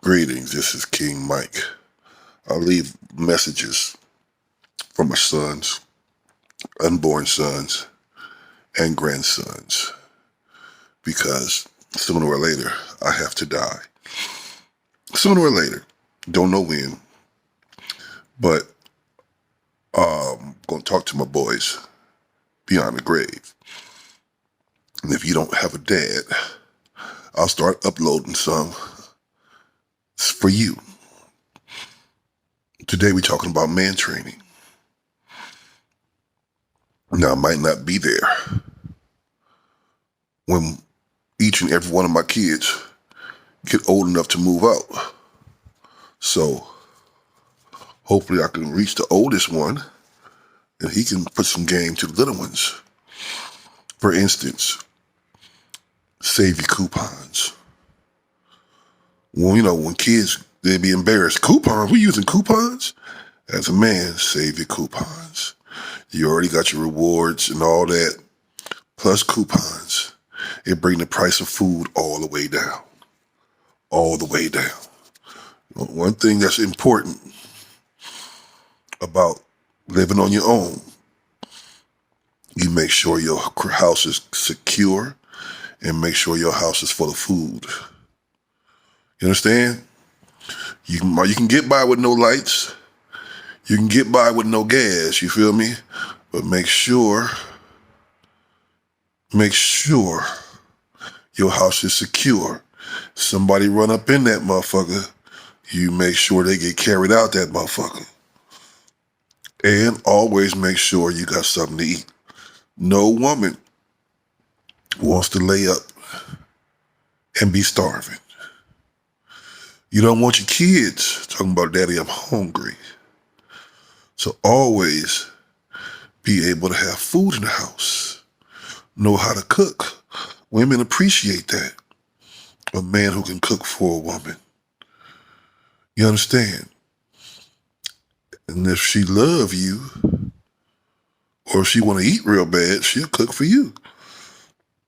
Greetings, this is King Mike. I leave messages for my sons, unborn sons, and grandsons because sooner or later I have to die. Sooner or later, don't know when, but I'm going to talk to my boys beyond the grave. And if you don't have a dad, I'll start uploading some for you. Today we're talking about man training. Now, I might not be there when each and every one of my kids get old enough to move out. So hopefully I can reach the oldest one and he can put some game to the little ones. For instance, save your coupons. Well, when kids, they be embarrassed. Coupons? We using coupons? As a man, save your coupons. You already got your rewards and all that, plus coupons. It bring the price of food all the way down. All the way down. One thing that's important about living on your own, you make sure your house is secure and make sure your house is full of food. You understand? You can get by with no lights. You can get by with no gas, you feel me? But make sure your house is secure. Somebody run up in that motherfucker, you make sure they get carried out that motherfucker. And always make sure you got something to eat. No woman wants to lay up and be starving. You don't want your kids talking about, Daddy, I'm hungry. So always be able to have food in the house. Know how to cook. Women appreciate that. A man who can cook for a woman. You understand? And if she love you, or if she want to eat real bad, she'll cook for you.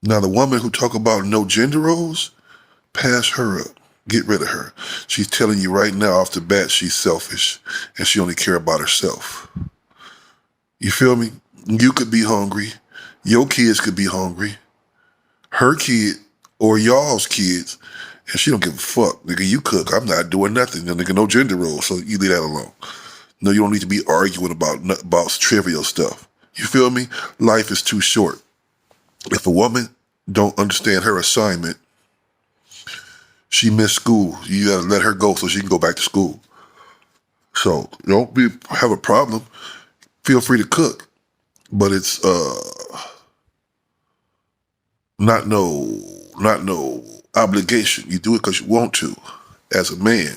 Now, the woman who talk about no gender roles, pass her up. Get rid of her. She's telling you right now off the bat she's selfish and she only care about herself. You feel me? You could be hungry. Your kids could be hungry. Her kid or y'all's kids, and she don't give a fuck. Nigga, you cook. I'm not doing nothing. Nigga, no gender roles, so you leave that alone. No, you don't need to be arguing about trivial stuff. You feel me? Life is too short. If a woman don't understand her assignment, she missed school. You gotta let her go so she can go back to school. So don't have a problem. Feel free to cook, but it's not no obligation. You do it because you want to, as a man.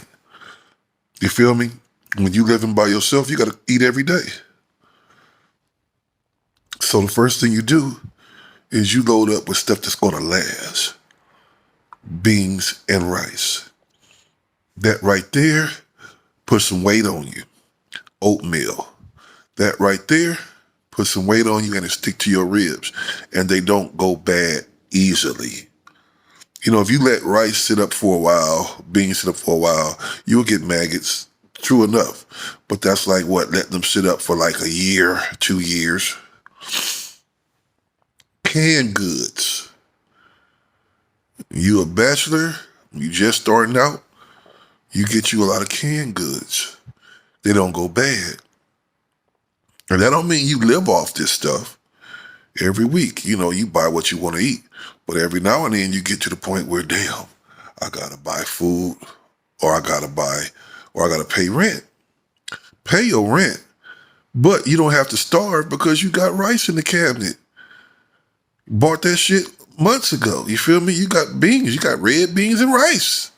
You feel me? When you living by yourself, you gotta eat every day. So the first thing you do is you load up with stuff that's gonna last. Beans and rice. That right there, put some weight on you. Oatmeal. That right there, put some weight on you and it stick to your ribs. And they don't go bad easily. If you let rice sit up for a while, beans sit up for a while, you'll get maggots. True enough. But that's like what? Let them sit up for like a year, 2 years. Canned goods. You a bachelor, you just starting out, you get you a lot of canned goods. They don't go bad. And that don't mean you live off this stuff every week. You buy what you want to eat. But every now and then you get to the point where, damn, I gotta buy food, or I gotta pay rent. Pay your rent. But you don't have to starve because you got rice in the cabinet. Bought that shit months ago. You feel me? You got beans. You got red beans and rice.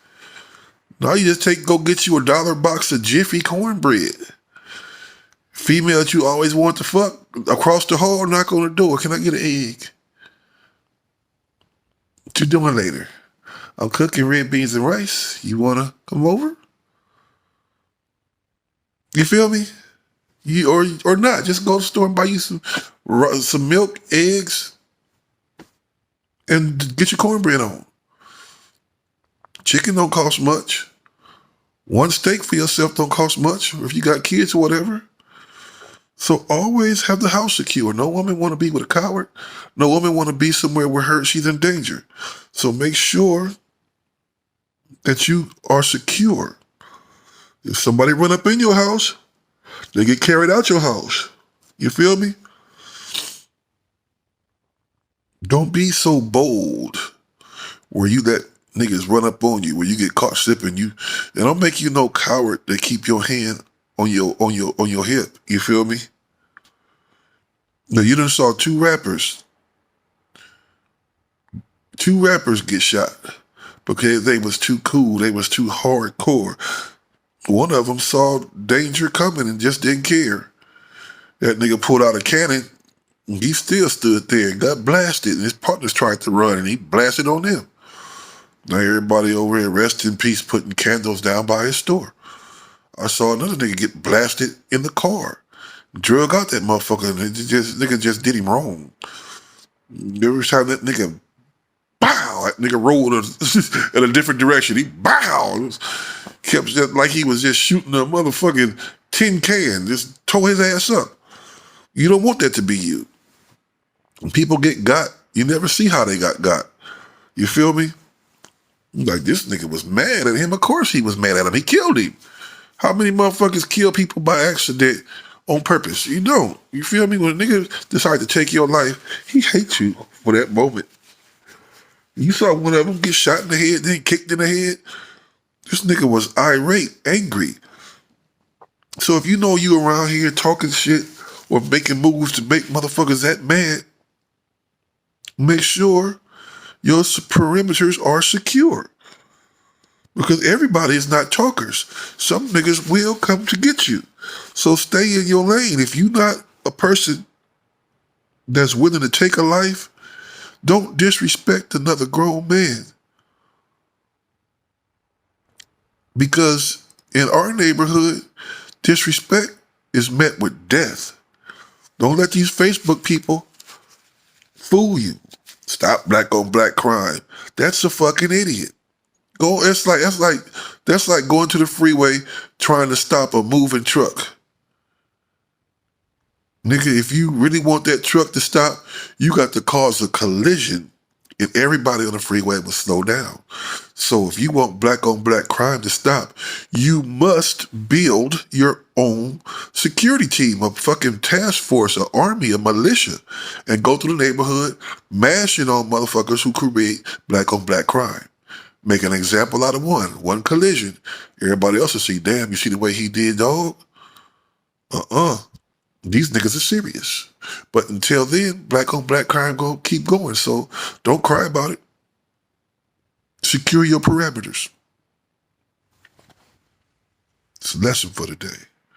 Now you just go get you $1 box of Jiffy cornbread. Female that you always want to fuck, across the hall, knock on the door. Can I get an egg? What you doing later? I'm cooking red beans and rice. You want to come over? You feel me? Or not. Just go to the store and buy you some milk, eggs, and get your cornbread on. Chicken don't cost much. One steak for yourself don't cost much if you got kids or whatever. So always have the house secure. No woman want to be with a coward. No woman want to be somewhere where she's in danger. So make sure that you are secure. If somebody run up in your house, they get carried out your house. You feel me? Don't be so bold where you let niggas run up on you, where you get caught slipping. And don't make you no coward to keep your hand on your hip. You feel me? Now you done saw two rappers get shot because they was too cool, they was too hardcore. One of them saw danger coming and just didn't care. That nigga pulled out a cannon. He still stood there and got blasted, and his partners tried to run, and he blasted on them. Now everybody over here, rest in peace, putting candles down by his store. I saw another nigga get blasted in the car. Drug out that motherfucker, and nigga just did him wrong. Every time that nigga, bow, that nigga rolled in a different direction. He bow, kept just like he was just shooting a motherfucking tin can, just tore his ass up. You don't want that to be you. When people get got, you never see how they got. You feel me? Like, this nigga was mad at him. Of course he was mad at him. He killed him. How many motherfuckers kill people by accident on purpose? You don't. You feel me? When a nigga decide to take your life, he hates you for that moment. You saw one of them get shot in the head, then kicked in the head. This nigga was irate, angry. So if you know you around here talking shit or making moves to make motherfuckers that mad, make sure your perimeters are secure. Because everybody is not talkers. Some niggas will come to get you. So stay in your lane. If you're not a person that's willing to take a life, don't disrespect another grown man. Because in our neighborhood, disrespect is met with death. Don't let these Facebook people fool you. Stop black on black crime. That's a fucking idiot. That's like going to the freeway trying to stop a moving truck. Nigga, if you really want that truck to stop, you got to cause a collision and everybody on the freeway will slow down. So if you want black on black crime to stop, you must build your own security team, a fucking task force, an army, a militia, and go through the neighborhood mashing on motherfuckers who create black on black crime. Make an example out of one collision. Everybody else will see, damn, you see the way he did, dog? These niggas are serious. But until then, black on black crime gonna keep going. So don't cry about it. Secure your parameters. It's a lesson for today.